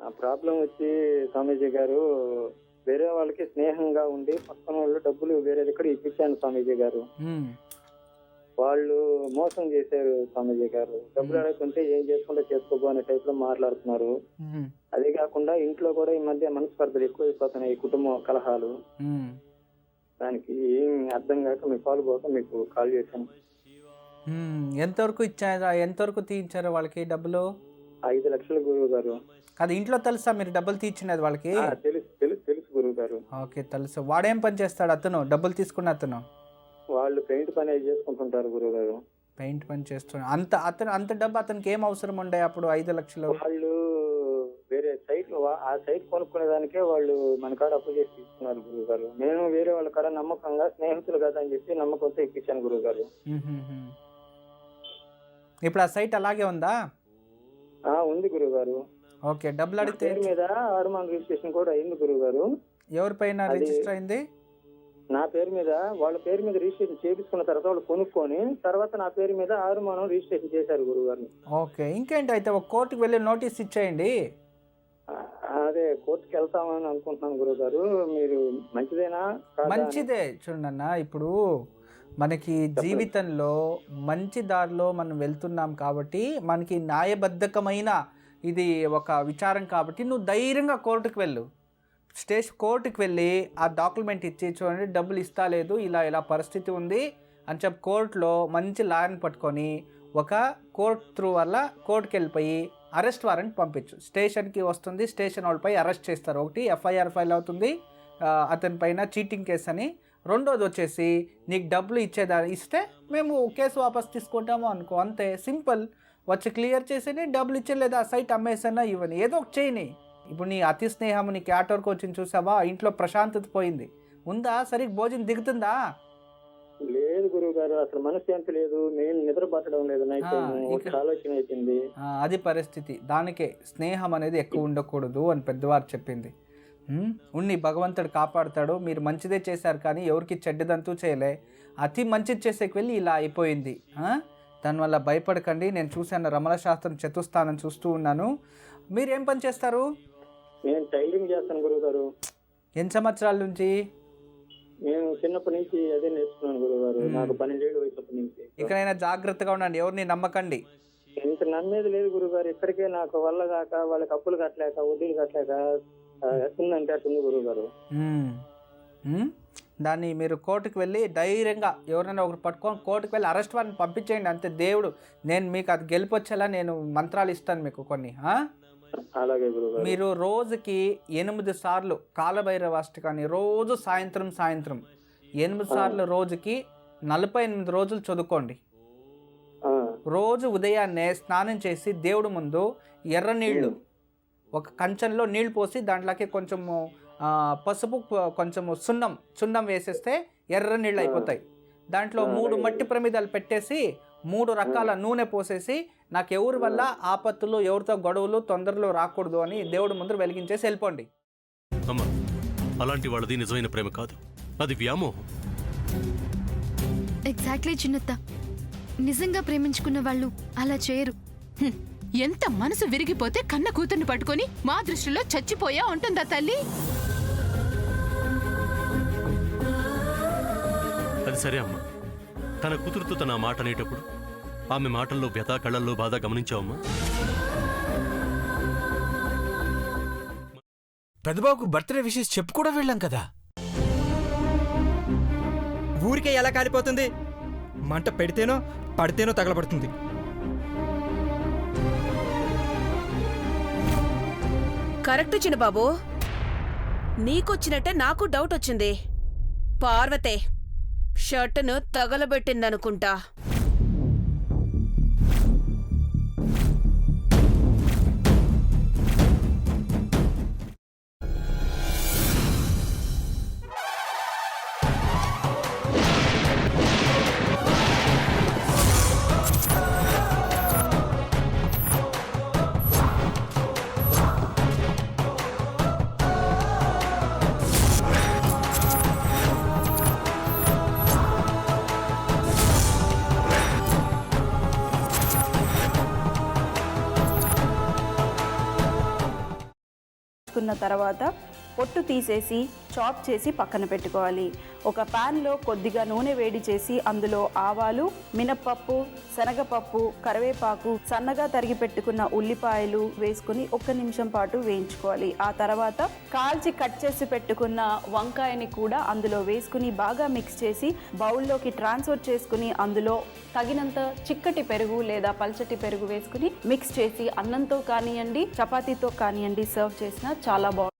ఆ ప్రాబ్లం వచ్చి స్వామీజీ గారు, వేరే వాళ్ళకి స్నేహంగా ఉండి పక్కన వాళ్ళు డబ్బులు వేరే దగ్గర ఇప్పించాను స్వామీజీ గారు. వాళ్ళు మోసం చేశారు స్వామీజీ గారు. డబ్బులు అడగకుంటే ఏం చేసుకుంటే చేసుకోబో అనే టైప్ లో మాట్లాడుతున్నారు. అదే కాకుండా ఇంట్లో కూడా ఈ మధ్య మనస్పర్ధలు ఎక్కువైపోతున్నాయి, కుటుంబ కలహాలు. దానికి ఏం అర్థం కాక మీ కాల్ పోక మీకు కాల్ చేశాను. ఎంతవరకు ఇచ్చారా, ఎంతవరకు తీయించారు వాళ్ళకి డబ్బులు? 5 లక్షలు గురువు గారు. అది ఇంట్లో తెలుసా మీరు డబ్బులు తీర్చినది వాళ్ళకి? తెలుసు తెలుసు తెలుసు గురువు గారు. ఓకే, తెలుసు. వాడేం పని చేస్తాడు అతను, డబ్బులు తీసుకున్న అతను? వాళ్ళు పెయింట్ పని చేసుకుంటుంటారు గురువు గారు. పెయింట్ పని చేస్తున్నారు. అంత డబ్బు అతనికి ఏం అవసరం ఉండే అప్పుడు 5 లక్షలు? వాళ్ళు వేరే సైట్, ఆ సైట్ కొనుక్కునే దానికే వాళ్ళు మన కాడ అప్పు చేసి తీసుకున్నారు గురువు గారు. నేను వేరే వాళ్ళ కాడ నమ్మకంగా స్నేహితులు కదా అని చెప్పి నమ్మకంతో ఇప్పించాను గురువు గారు. ఇప్పుడు ఆ సైట్ అలాగే ఉందా? ఉంది గురువు గారు. ఓకే, డబ్బులు అడిగితే మీద ఆర్మాన్ రిజిస్ట్రేషన్ కూడా అయింది గురువు గారు. ఎవరి పైన రిజిస్టర్ అయింది? నా పేరు మీద. వాళ్ళ పేరు మీద రిజిస్ట్రేషన్ చేయించుకున్న తర్వాత వాళ్ళు కొనుక్కొని తర్వాత నా పేరు మీద ఆరుమానం రిజిస్ట్రేషన్ చేశారు గురువు గారు. ఓకే, ఇంకేంటి అయితే ఒక కోర్టుకు వెళ్ళి నోటీస్ ఇచ్చేయండి. అదే కోర్టుకి వెళ్తామని అనుకుంటున్నాను గురువు గారు. మీరు మంచిదేనా? మంచిదే. చూడన్న, ఇప్పుడు మనకి జీవితంలో మంచి దారిలో మనం వెళ్తున్నాం కాబట్టి, మనకి న్యాయబద్ధకమైన ఇది ఒక విచారం కాబట్టి నువ్వు ధైర్యంగా కోర్టుకు వెళ్ళు. కోర్టుకు వెళ్ళి ఆ డాక్యుమెంట్ ఇచ్చి, చూడండి డబ్బులు ఇస్తా లేదు, ఇలా పరిస్థితి ఉంది అని చెప్పి కోర్టులో మంచి లాయర్ని పట్టుకొని ఒక కోర్ట్ త్రూ వల్ల కోర్టుకి వెళ్ళిపోయి అరెస్ట్ వారెంట్ పంపించు. స్టేషన్కి వస్తుంది, స్టేషన్ వాళ్ళపై అరెస్ట్ చేస్తారు. ఒకటి ఎఫ్ఐఆర్ ఫైల్ అవుతుంది అతని పైన చీటింగ్ కేసు అని. రెండోది వచ్చేసి నీకు డబ్బులు ఇస్తే మేము కేసు వాపస్ తీసుకుంటాము అనుకో, అంతే సింపుల్. వచ్చి క్లియర్ చేసేని డబ్బులు ఇచ్చేలేదు, ఆ సైట్ అమ్మేసన్నా ఇవ్వని, ఏదో ఒక చేయని. ఇప్పుడు నీ అతి స్నేహం నీ క్యాటర్కి వచ్చింది చూసావా, ఇంట్లో ప్రశాంతత పోయింది. ఉందా? సరిగ్గా భోజనం దిగుతుందా? లేదు గురువు గారు, అసలు మనశ్శాంతి లేదు, నేను నిద్ర పట్టడం లేదు, ఆలోచన అయిపోయింది. అది పరిస్థితి. దానికే స్నేహం అనేది ఎక్కువ ఉండకూడదు అని పెద్దవారు చెప్పింది. ఉన్ని భగవంతుడు కాపాడుతాడు. మీరు మంచిదే చేశారు కానీ ఎవరికి చెడ్డదంతూ చేయలే. అతి మంచిది చేసేకి వెళ్ళి ఇలా అయిపోయింది. దానివల్ల భయపడకండి. నేను చూశాను, రమణ శాస్త్రం చతుస్థానం చూస్తూ ఉన్నాను. మీరు ఏం పని చేస్తారు? నేను టైలరింగ్ చేస్తాను గురువు గారు. ఎన్ని సంవత్సరాల నుంచి? నేను చిన్నప్పటి నుంచి అదే నేర్చుకున్నాను గురువు గారు. నాకు 12 ఏళ్ళు వయసు నుంచి. ఇకనైనా జాగ్రత్తగా ఉండండి, ఎవరిని నమ్మకండి. ఇంత నమ్మేది లేదు గురువు గారు. ఇక్కడికే నాకు వల్ల కాక, వాళ్ళకి అప్పులు కట్టలేక, వడ్డీలు కట్టలేక ఎట్టుందంటే అట్టుంది గురువు గారు. దాన్ని మీరు కోర్టుకు వెళ్ళి ధైర్యంగా ఎవరైనా ఒకరు పట్టుకొని కోర్టుకు వెళ్ళి అరెస్ట్ వారిని పంపించేయండి అంతే. దేవుడు నేను మీకు అది గెలిపొచ్చేలా నేను మంత్రాలు ఇస్తాను మీకు కొన్ని. అలాగే గురువు. మీరు రోజుకి 8 సార్లు కాలభైరవాష్టకాన్ని రోజు సాయంత్రం 8 సార్లు రోజుకి 48 రోజులు చదువుకోండి. రోజు ఉదయాన్నే స్నానం చేసి దేవుడు ముందు ఎర్ర నీళ్లు ఒక కంచంలో నీళ్లు పోసి దాంట్లోకి కొంచెము పసుపు, కొంచెము సున్నం వేసేస్తే ఎర్ర నీళ్ళు అయిపోతాయి. దాంట్లో 3 మట్టి ప్రమిదాలు పెట్టేసి 3 రకాల నూనె పోసేసి, నాకు ఎవరి వల్ల ఆపత్తులు, ఎవరితో గొడవలు, తొందరలు రాకూడదు అని దేవుడు ముందు వెలిగించేసి వెళ్ళిపోండి. అమ్మా, అలాంటి వాళ్ళది నిజమైన ప్రేమ కాదు, అది వ్యామోహం. ఎగ్జాక్ట్లీ చిన్నత్త, నిజంగా ప్రేమించుకున్న వాళ్ళు అలా చేయరు. ఎంత మనసు విరిగిపోతే కన్న కూతుర్ని పట్టుకొని మా దృష్టిలో చచ్చిపోయా ఉంటుందా తల్లి? అది సరే అమ్మా, తన కూతురుతో తన మాట అనేటప్పుడు ఆమె మాటల్లో వ్యథ, కళ్ళల్లో బాధ గమనించావమ్మా? పెద్దబాబుకు బర్త్డే విషెస్ చెప్పు కూడా వెళ్ళాం కదా. ఊరికే ఎలా కాలిపోతుంది? మంట పెడితేనో పడితేనో తగలబడుతుంది. కరెక్ట్ చిన్నబాబు, నీకొచ్చినట్టే నాకు డౌట్ వచ్చింది. పార్వతే షర్టును తగలబెట్టిందనుకుంటా. వేసుకున్న తర్వాత పొట్టు తీసేసి చాప్ చేసి పక్కన పెట్టుకోవాలి. ఒక ప్యాన్లో కొద్దిగా నూనె వేడి చేసి అందులో ఆవాలు, మినప్పప్పు, శనగపప్పు, కరివేపాకు, సన్నగా తరిగి పెట్టుకున్న ఉల్లిపాయలు వేసుకుని 1 నిమిషం పాటు వేయించుకోవాలి. ఆ తర్వాత కాల్చి కట్ చేసి పెట్టుకున్న వంకాయని కూడా అందులో వేసుకుని బాగా మిక్స్ చేసి బౌల్లోకి ట్రాన్స్ఫర్ చేసుకుని అందులో తగినంత చిక్కటి పెరుగు లేదా పల్చటి పెరుగు వేసుకుని మిక్స్ చేసి అన్నంతో కానివ్వండి, చపాతీతో కానివ్వండి సర్వ్ చేసినా చాలా బాగుంటుంది.